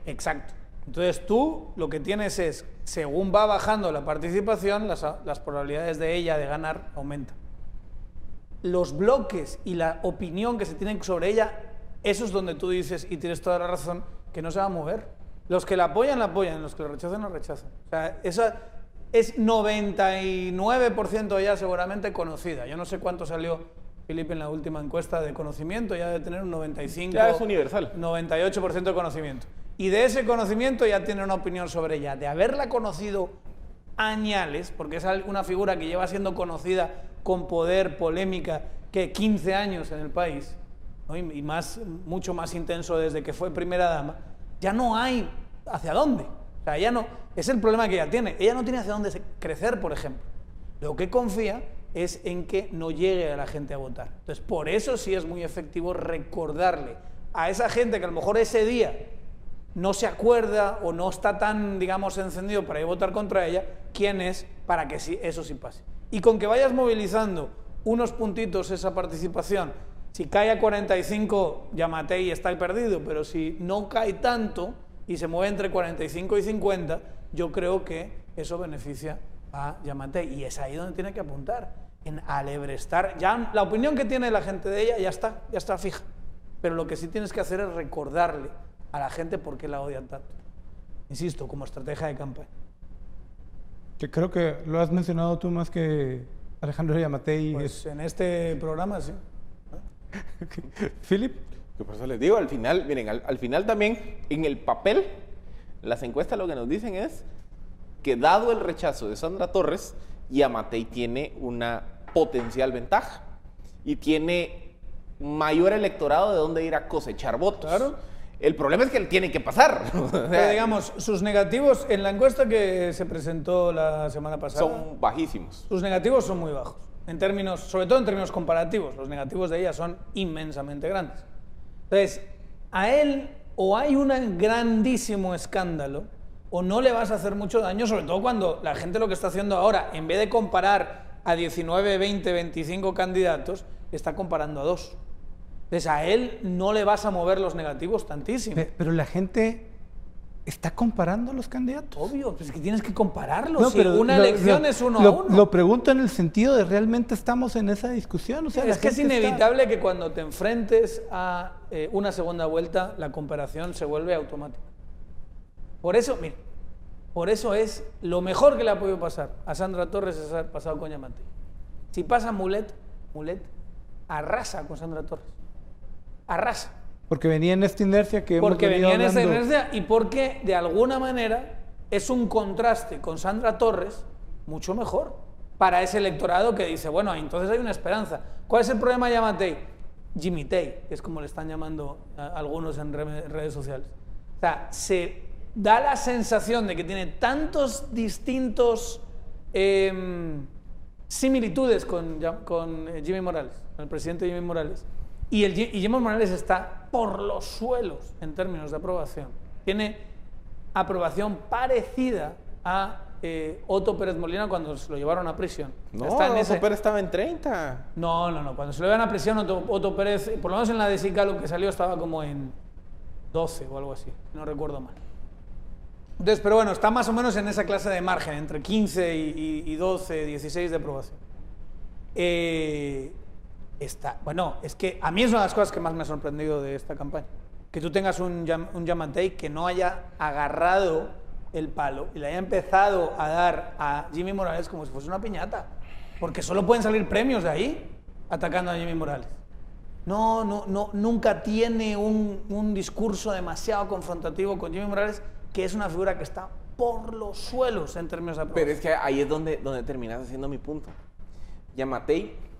Exacto. Entonces tú lo que tienes es, según va bajando la participación, las probabilidades de ella de ganar aumentan. Los bloques y la opinión que se tienen sobre ella, eso es donde tú dices, y tienes toda la razón, que no se va a mover. Los que la apoyan, los que la rechazan, la rechazan. O sea, esa es 99% ya seguramente conocida. Yo no sé cuánto salió, Felipe, en la última encuesta de conocimiento, ya debe tener un 95%. Ya es universal. 98% de conocimiento. Y de ese conocimiento ya tiene una opinión sobre ella. De haberla conocido añales, porque es una figura que lleva siendo conocida con poder, polémica, que 15 años en el país, ¿no? y mucho más intenso desde que fue primera dama, ya no hay hacia dónde. O sea, ella no, es el problema que ella tiene. Ella no tiene hacia dónde crecer, por ejemplo. Lo que confía es en que no llegue a la gente a votar. Entonces, por eso sí es muy efectivo recordarle a esa gente que a lo mejor ese día no se acuerda o no está tan, digamos, encendido para ir a votar contra ella, quién es para que eso sí pase. Y con que vayas movilizando unos puntitos esa participación, si cae a 45, Yamatei está perdido, pero si no cae tanto y se mueve entre 45 y 50, yo creo que eso beneficia a Yamatei. Y es ahí donde tiene que apuntar, en alebrestar. Ya la opinión que tiene la gente de ella ya está fija. Pero lo que sí tienes que hacer es recordarle a la gente por qué la odian tanto. Insisto, como estrategia de campaña. Que creo que lo has mencionado tú más que Alejandro Yamatei. Pues en este programa sí. Philip. Que por eso les digo, al final, miren, al final también en el papel, las encuestas lo que nos dicen es que dado el rechazo de Sandra Torres, Yamatei tiene una potencial ventaja y tiene mayor electorado de donde ir a cosechar votos. Claro. El problema es que él tiene que pasar. Pero digamos, sus negativos, en la encuesta que se presentó la semana pasada, son bajísimos. Sus negativos son muy bajos, en términos, sobre todo en términos comparativos. Los negativos de ella son inmensamente grandes. Entonces, a él o hay un grandísimo escándalo o no le vas a hacer mucho daño, sobre todo cuando la gente lo que está haciendo ahora, en vez de comparar a 19, 20, 25 candidatos, está comparando a 2. Entonces a él no le vas a mover los negativos tantísimo. Pero la gente está comparando a los candidatos. Obvio, pues es que tienes que compararlos. No, pero una elección es uno a uno. Lo pregunto en el sentido de realmente estamos en esa discusión. O sea, es que es inevitable que cuando te enfrentes a una segunda vuelta, la comparación se vuelve automática. Por eso, mira, por eso es lo mejor que le ha podido pasar a Sandra Torres es haber pasado con Yamatei. Si pasa Mulet arrasa con Sandra Torres. Arrasa. Porque venía en esta inercia que hemos venido venía en esta hablando. inercia y porque de alguna manera es un contraste con Sandra Torres mucho mejor para ese electorado que dice, bueno, entonces hay una esperanza. ¿Cuál es el problema de Yamatei? Jimitei, que es como le están llamando a algunos en redes sociales. O sea, se da la sensación de que tiene tantos distintos similitudes con Jimmy Morales, con el presidente Jimmy Morales, y Jimmy Morales está por los suelos en términos de aprobación. Tiene aprobación parecida a Otto Pérez Molina cuando se lo llevaron a prisión. No, Otto Pérez estaba en 30. No. Cuando se lo llevan a prisión, Otto Pérez, por lo menos en la de SICA lo que salió estaba como en 12 o algo así, no recuerdo mal. Entonces, pero bueno, está más o menos en esa clase de margen, entre 15 y 12, 16 de aprobación. Bueno, es que a mí es una de las cosas que más me ha sorprendido de esta campaña. Que tú tengas un Yamatei que no haya agarrado el palo y le haya empezado a dar a Jimmy Morales como si fuese una piñata. Porque solo pueden salir premios de ahí atacando a Jimmy Morales. Nunca tiene un discurso demasiado confrontativo con Jimmy Morales, que es una figura que está por los suelos en términos de aprobación. Pero es que ahí es donde terminas haciendo mi punto. Yamatei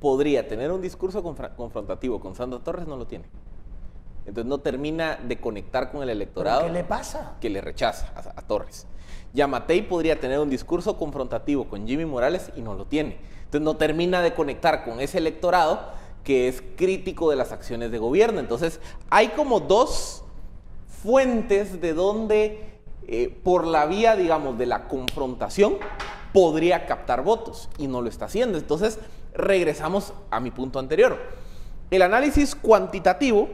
podría tener un discurso confrontativo con Sandra Torres, no lo tiene. Entonces no termina de conectar con el electorado. ¿Pero qué le pasa? Que le rechaza a Torres. Yamatei podría tener un discurso confrontativo con Jimmy Morales y no lo tiene. Entonces no termina de conectar con ese electorado que es crítico de las acciones de gobierno. Entonces hay como dos fuentes de donde por la vía, digamos, de la confrontación podría captar votos y no lo está haciendo. Entonces regresamos a mi punto anterior. El análisis cuantitativo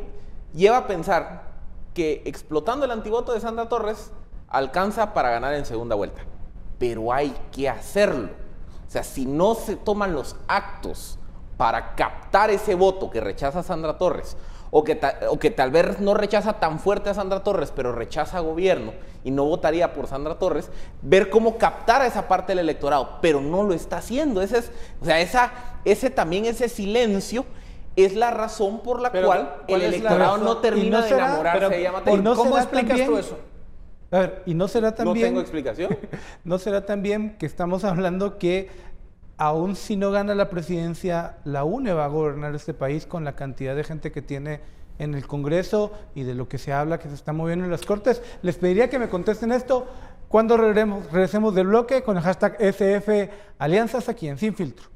lleva a pensar que explotando el antivoto de Sandra Torres alcanza para ganar en segunda vuelta, pero hay que hacerlo. O sea, si no se toman los actos para captar ese voto que rechaza a Sandra Torres, o que tal vez no rechaza tan fuerte a Sandra Torres, pero rechaza a gobierno y no votaría por Sandra Torres, ver cómo captar a esa parte del electorado, pero no lo está haciendo. Ese silencio es la razón por la cual el electorado no termina de enamorarse de Yamatei. ¿Cómo explicas tú eso? A ver, y no será también... No tengo explicación. ¿No será también que estamos hablando que aún si no gana la presidencia, la UNE va a gobernar este país con la cantidad de gente que tiene en el Congreso y de lo que se habla, que se está moviendo en las Cortes? Les pediría que me contesten esto cuando regresemos del bloque con el hashtag SF Alianzas aquí en Sin Filtro.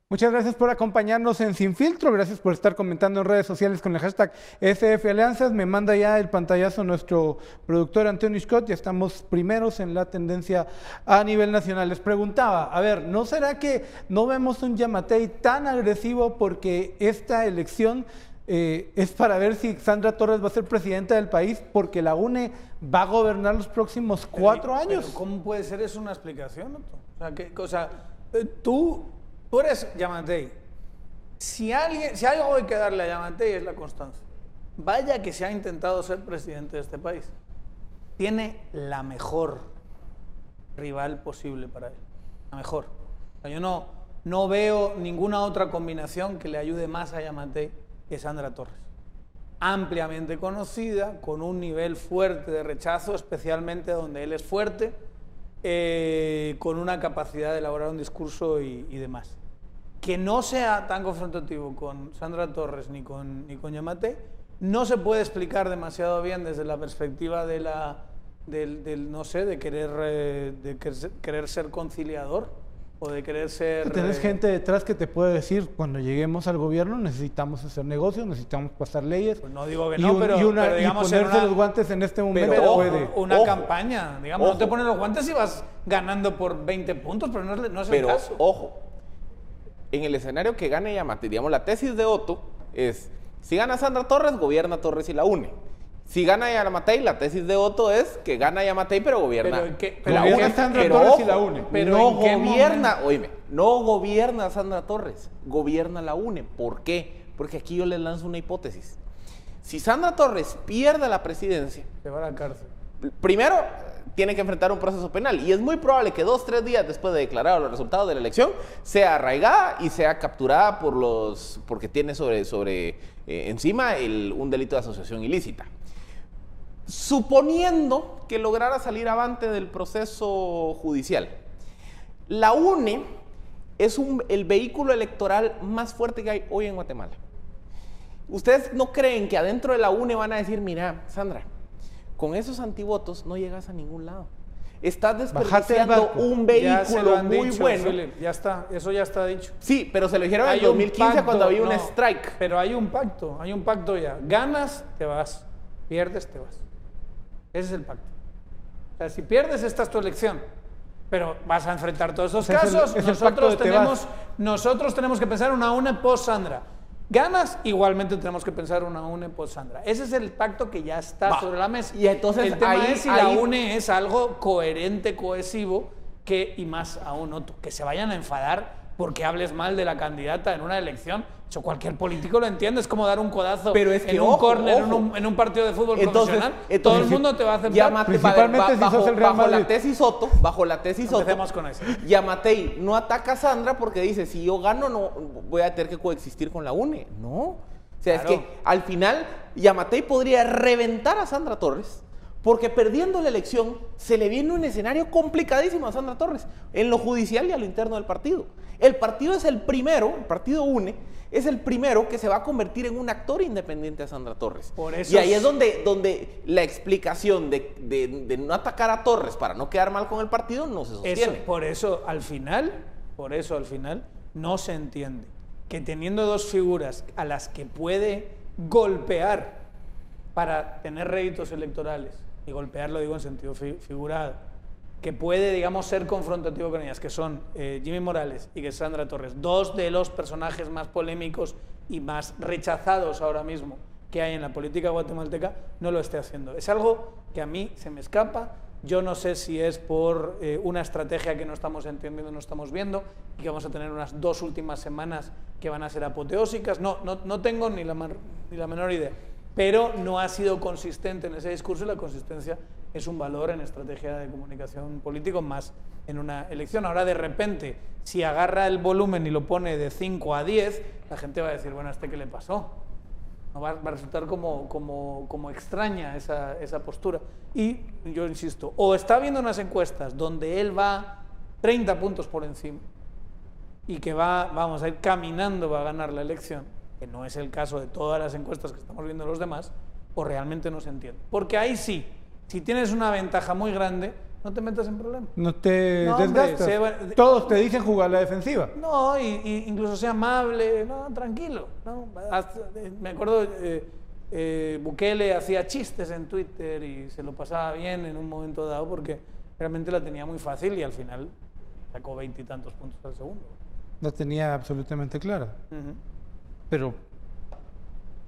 Muchas gracias por acompañarnos en Sin Filtro, gracias por estar comentando en redes sociales con el hashtag SF Alianzas. Me manda ya el pantallazo nuestro productor Antonio Scott, ya estamos primeros en la tendencia a nivel nacional. Les preguntaba, a ver, ¿no será que no vemos un Yamatei tan agresivo porque esta elección es para ver si Sandra Torres va a ser presidenta del país porque la UNE va a gobernar los próximos 4 años? Pero ¿cómo puede ser eso una explicación, Otto? O sea, tú eres Yamatei. Si algo hay que darle a Yamatei es la constancia. Vaya que se ha intentado ser presidente de este país. Tiene la mejor rival posible para él. La mejor. O sea, yo no veo ninguna otra combinación que le ayude más a Yamatei que Sandra Torres. Ampliamente conocida, con un nivel fuerte de rechazo, especialmente donde él es fuerte, con una capacidad de elaborar un discurso y demás. Que no sea tan confrontativo con Sandra Torres ni con Yamatei no se puede explicar demasiado bien desde la perspectiva de querer ser conciliador o de querer ser... Tienes gente detrás que te puede decir, cuando lleguemos al gobierno necesitamos hacer negocios, necesitamos pasar leyes. Pues no digo que no, pero digamos... Y ponerse los guantes en este momento puede. Una campaña, digamos, no te pones los guantes y vas ganando por 20 puntos, pero no es el caso. Pero, ojo, en el escenario que gane Yamatei, digamos, la tesis de Otto es, si gana Sandra Torres, gobierna Torres y la UNE. Si gana Yamatei, la tesis de Otto es que gana Yamatei, pero gobierna. La UNE. Pero no gobierna, oíme, no gobierna Sandra Torres, gobierna la UNE. ¿Por qué? Porque aquí yo les lanzo una hipótesis. Si Sandra Torres pierde la presidencia, se va a la cárcel. Primero, tiene que enfrentar un proceso penal y es muy probable que 2-3 días después de declarar los resultados de la elección sea arraigada y sea capturada porque tiene encima un delito de asociación ilícita. Suponiendo que lograra salir avante del proceso judicial, la UNE es el vehículo electoral más fuerte que hay hoy en Guatemala. ¿Ustedes no creen que adentro de la UNE van a decir, mira, Sandra, con esos antivotos no llegas a ningún lado? Estás desperdiciando un vehículo muy bueno. Philip, ya está, eso ya está dicho. Sí, pero se lo dijeron en 2015 cuando había un strike. Pero hay un pacto ya. Ganas, te vas. Pierdes, te vas. Ese es el pacto. O sea, si pierdes, esta es tu elección. Pero vas a enfrentar todos esos casos. Nosotros tenemos que pensar una UNE post-Sandra. Ganas, igualmente tenemos que pensar una UNE post-Sandra. Ese es el pacto que ya está sobre la mesa. Y entonces el tema es si la UNE es algo coherente, cohesivo, y más aún, que se vayan a enfadar porque hables mal de la candidata en una elección. Eso cualquier político lo entiende, es como dar un codazo en un córner, en un partido de fútbol profesional. Todo el mundo te va a aceptar. Principalmente si sos el Real Madrid. Bajo la tesis Otto, empecemos con eso. Yamatei no ataca a Sandra porque dice, si yo gano, no voy a tener que coexistir con la UNE. No. O sea, claro. Es que al final Yamatei podría reventar a Sandra Torres porque perdiendo la elección se le viene un escenario complicadísimo a Sandra Torres en lo judicial y a lo interno del partido. El partido es el primero, el partido UNE, es el primero que se va a convertir en un actor independiente a Sandra Torres. Y ahí es donde la explicación de no atacar a Torres para no quedar mal con el partido no se sostiene. Por eso al final no se entiende que teniendo dos figuras a las que puede golpear para tener réditos electorales, y golpear lo digo en sentido figurado, que puede, digamos, ser confrontativo con ellas, que son Jimmy Morales y que Sandra Torres, dos de los personajes más polémicos y más rechazados ahora mismo que hay en la política guatemalteca, no lo esté haciendo. Es algo que a mí se me escapa. Yo no sé si es por una estrategia que no estamos entendiendo, no estamos viendo, y que vamos a tener unas 2 últimas semanas que van a ser apoteósicas. No tengo ni la menor idea. Pero no ha sido consistente en ese discurso y la consistencia es un valor en estrategia de comunicación político, más en una elección. Ahora, de repente, si agarra el volumen y lo pone de 5 a 10, la gente va a decir, bueno, ¿a este qué le pasó? No va a resultar como extraña esa postura. Y yo insisto, o está viendo unas encuestas donde él va 30 puntos por encima y que vamos a ir caminando para ganar la elección, que no es el caso de todas las encuestas que estamos viendo los demás, o realmente no se entiende. Porque ahí sí, si tienes una ventaja muy grande, no te metas en problemas. No te No, hombre, desgastas. Todos te dicen jugar la defensiva. No, y incluso sea amable, no, tranquilo. ¿No? Me acuerdo, Bukele hacía chistes en Twitter y se lo pasaba bien en un momento dado porque realmente la tenía muy fácil y al final sacó 20 y tantos puntos al segundo. La tenía absolutamente clara. Pero,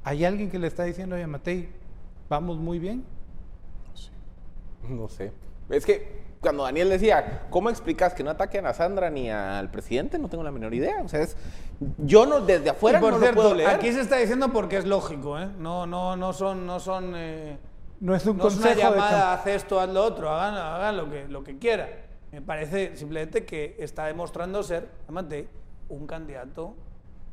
¿hay alguien que le está diciendo a Yamatei, vamos muy bien? No sé. Es que cuando Daniel decía, ¿cómo explicas que no ataquen a Sandra ni al presidente? No tengo la menor idea. O sea, yo no, desde afuera y por no cierto, lo puedo leer. aquí se está diciendo porque es lógico, ¿eh? No es una llamada, haz esto, haz lo otro, hagan lo que quieran. Me parece simplemente que está demostrando ser, Yamatei, un candidato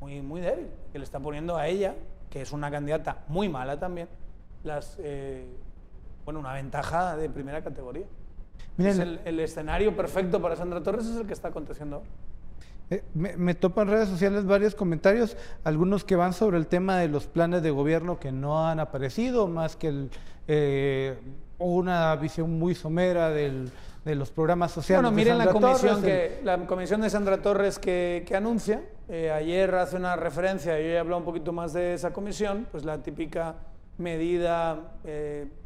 muy, muy débil, que le está poniendo a ella, que es una candidata muy mala también, una ventaja de primera categoría. Miren, el escenario perfecto para Sandra Torres es el que está aconteciendo ahora. Me topo en redes sociales varios comentarios, algunos que van sobre el tema de los planes de gobierno que no han aparecido, más que una visión muy somera de los programas sociales. Bueno, miren la comisión de Sandra Torres que anuncia. Ayer hace una referencia, yo he hablado un poquito más de esa comisión, pues la típica medida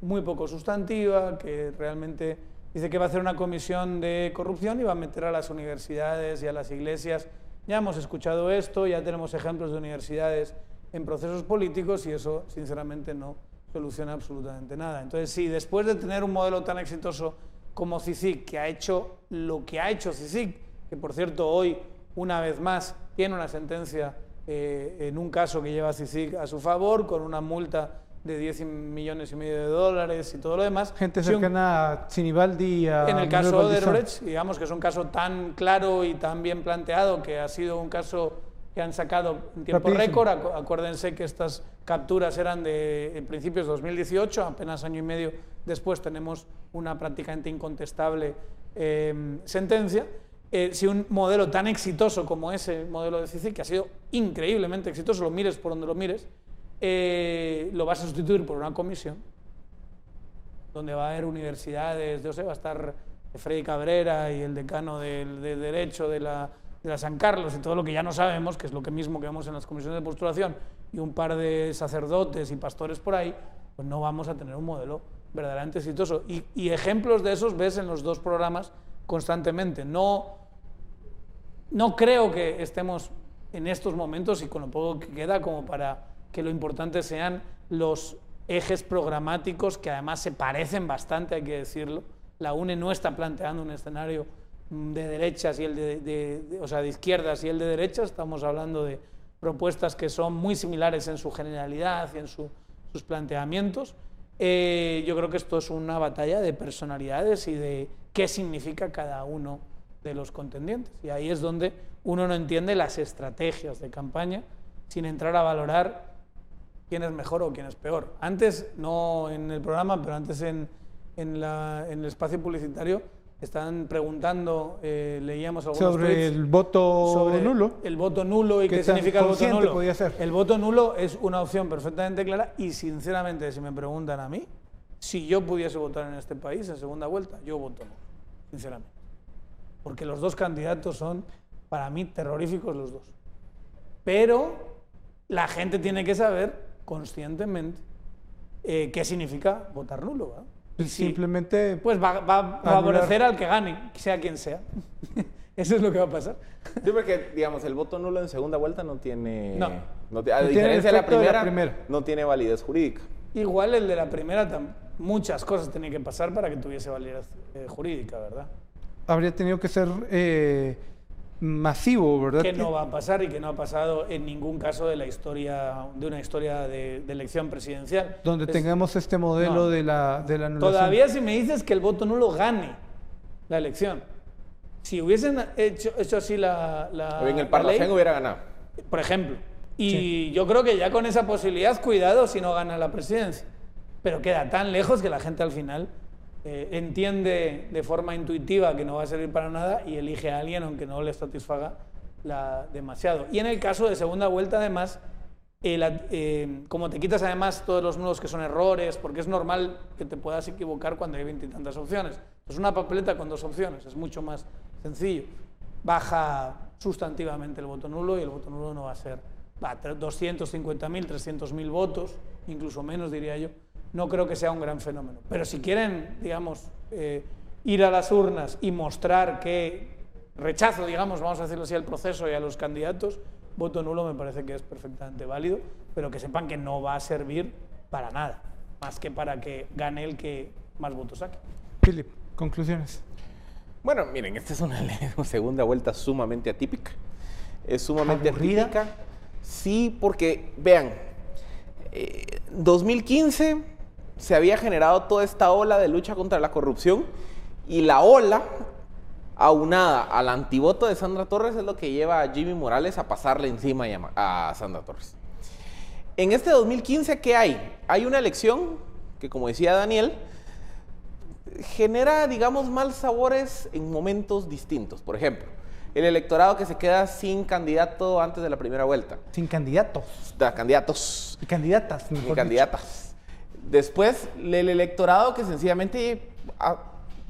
muy poco sustantiva, que realmente dice que va a hacer una comisión de corrupción y va a meter a las universidades y a las iglesias. Ya hemos escuchado esto, ya tenemos ejemplos de universidades en procesos políticos y eso, sinceramente, no soluciona absolutamente nada. Entonces, sí, después de tener un modelo tan exitoso como CICIG, que ha hecho lo que ha hecho CICIG, que por cierto hoy, una vez más, tiene una sentencia en un caso que lleva CICIG a su favor, con una multa de 10,5 millones de dólares y todo lo demás. Gente cercana a Sinibaldi y a en el caso de Odebrecht, digamos que es un caso tan claro y tan bien planteado, que ha sido un caso que han sacado en tiempo récord. Acuérdense que estas capturas eran de principios de 2018, apenas año y medio después tenemos una prácticamente incontestable sentencia. Si un modelo tan exitoso como ese modelo de CICIG, que ha sido increíblemente exitoso, lo mires por donde lo mires, lo vas a sustituir por una comisión donde va a haber universidades, yo sé, va a estar Freddy Cabrera y el decano de Derecho de la San Carlos y todo lo que ya no sabemos, que es lo que mismo que vemos en las comisiones de postulación, y un par de sacerdotes y pastores por ahí, pues no vamos a tener un modelo verdaderamente exitoso. Y ejemplos de esos ves en los dos programas constantemente. No creo que estemos en estos momentos y con lo poco que queda como para que lo importante sean los ejes programáticos, que además se parecen bastante, hay que decirlo. La UNE no está planteando un escenario de derechas y o sea, de izquierdas y el de derechas. Estamos hablando de propuestas que son muy similares en su generalidad y en sus planteamientos. Yo creo que esto es una batalla de personalidades y de qué significa cada uno de los contendientes. Y ahí es donde uno no entiende las estrategias de campaña sin entrar a valorar quién es mejor o quién es peor. Antes, no en el programa, pero antes en el espacio publicitario, estaban preguntando, leíamos algunos sobre tweets, el voto nulo. El voto nulo y qué significa el voto nulo. Podía ser? El voto nulo es una opción perfectamente clara y, sinceramente, si me preguntan a mí, si yo pudiese votar en este país en segunda vuelta, yo voto no, sinceramente. Porque los dos candidatos son, para mí, terroríficos los dos. Pero la gente tiene que saber conscientemente qué significa votar nulo, ¿verdad? Y simplemente pues va a favorecer al que gane, sea quien sea. Eso es lo que va a pasar. Sí, porque, digamos, el voto nulo en segunda vuelta no tiene... No. A diferencia de la primera, no tiene validez jurídica. Igual el de la primera, muchas cosas tenían que pasar para que tuviese validez jurídica, ¿verdad? Habría tenido que ser masivo, ¿verdad? Que no va a pasar y que no ha pasado en ningún caso de una historia de elección presidencial. Donde tengamos este modelo de la anulación. Todavía si me dices que el voto nulo gane la elección. Si hubiesen hecho así en el Parlacén hubiera ganado. Por ejemplo. Y yo creo que ya con esa posibilidad, cuidado si no gana la presidencia. Pero queda tan lejos que la gente al final entiende de forma intuitiva que no va a servir para nada y elige a alguien aunque no le satisfaga demasiado. Y en el caso de segunda vuelta, además, como te quitas además todos los nudos que son errores, porque es normal que te puedas equivocar cuando hay 20 y tantas opciones. Pues una papeleta con 2 opciones es mucho más sencillo. Baja sustantivamente el voto nulo y el voto nulo no va a ser 250.000, 300.000 votos, incluso menos diría yo. No creo que sea un gran fenómeno. Pero si quieren, digamos, ir a las urnas y mostrar que rechazo, digamos, vamos a decirlo así, al proceso y a los candidatos, voto nulo me parece que es perfectamente válido, pero que sepan que no va a servir para nada, más que para que gane el que más votos saque. Philip, conclusiones. Bueno, miren, esta es una segunda vuelta sumamente atípica. Es sumamente ¿Aburrida? atípica. Sí, porque, vean, 2015 se había generado toda esta ola de lucha contra la corrupción y la ola, aunada al antivoto de Sandra Torres, es lo que lleva a Jimmy Morales a pasarle encima a Sandra Torres. En este 2015, ¿qué hay? Hay una elección que, como decía Daniel, genera, digamos, mal sabores en momentos distintos. Por ejemplo, el electorado que se queda sin candidato antes de la primera vuelta. Sin candidatos. Candidatos. Y candidatas, mejor Y candidatas. Después, el electorado que sencillamente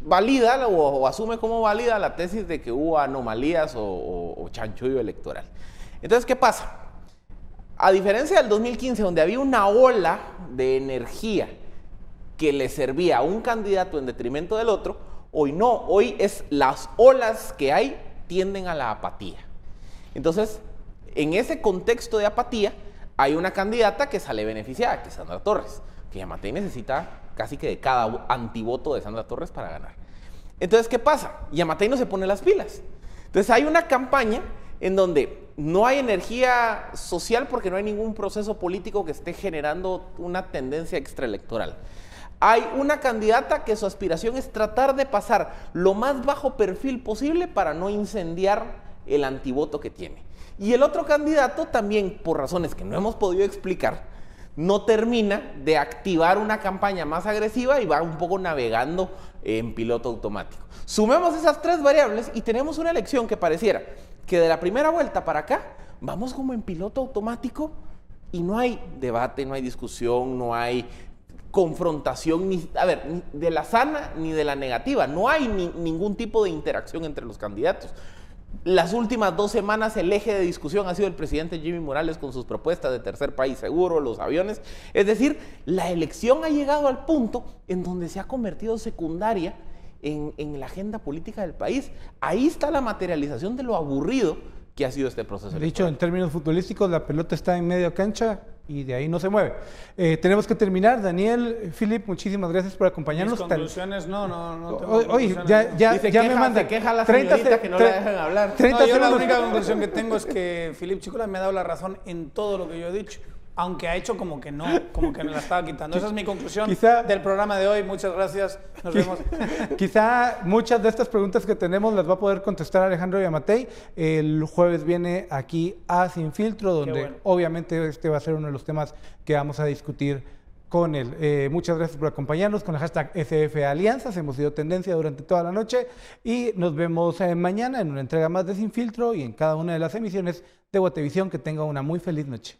valida o asume como válida la tesis de que hubo anomalías o chanchullo electoral. Entonces, ¿qué pasa? A diferencia del 2015, donde había una ola de energía que le servía a un candidato en detrimento del otro, hoy no. Hoy es las olas que hay tienden a la apatía. Entonces, en ese contexto de apatía, hay una candidata que sale beneficiada, que es Sandra Torres, que Yamatei necesita casi que de cada antivoto de Sandra Torres para ganar. Entonces, ¿qué pasa? Yamatei no se pone las pilas. Entonces, hay una campaña en donde no hay energía social porque no hay ningún proceso político que esté generando una tendencia extraelectoral. Hay una candidata que su aspiración es tratar de pasar lo más bajo perfil posible para no incendiar el antivoto que tiene. Y el otro candidato también, por razones que no hemos podido explicar, no termina de activar una campaña más agresiva y va un poco navegando en piloto automático. Sumemos esas 3 variables y tenemos una elección que pareciera que de la primera vuelta para acá vamos como en piloto automático y no hay debate, no hay discusión, no hay confrontación, ni de la sana ni de la negativa. No hay ningún tipo de interacción entre los candidatos. Las últimas 2 semanas el eje de discusión ha sido el presidente Jimmy Morales con sus propuestas de tercer país seguro, los aviones. Es decir, la elección ha llegado al punto en donde se ha convertido secundaria en la agenda política del país. Ahí está la materialización de lo aburrido que ha sido este proceso. Dicho en términos futbolísticos, la pelota está en media cancha y de ahí no se mueve. Tenemos que terminar. Daniel, Philip, muchísimas gracias por acompañarnos. Mis conclusiones, no tengo Oye, conclusiones. ya me manda. Queja la señorita que no la dejan hablar. 30 yo la segundos. única conclusión que tengo es que Philip Chicola me ha dado la razón en todo lo que yo he dicho, aunque ha hecho como que no, como que me la estaba quitando. Esa es mi conclusión del programa de hoy. Muchas gracias. Nos vemos. Quizá muchas de estas preguntas que tenemos las va a poder contestar Alejandro Yamatei. El jueves viene aquí a Sin Filtro, donde obviamente este va a ser uno de los temas que vamos a discutir con él. Muchas gracias por acompañarnos con el hashtag SFAlianzas. Hemos sido tendencia durante toda la noche y nos vemos mañana en una entrega más de Sin Filtro y en cada una de las emisiones de Guatevisión. Que tenga una muy feliz noche.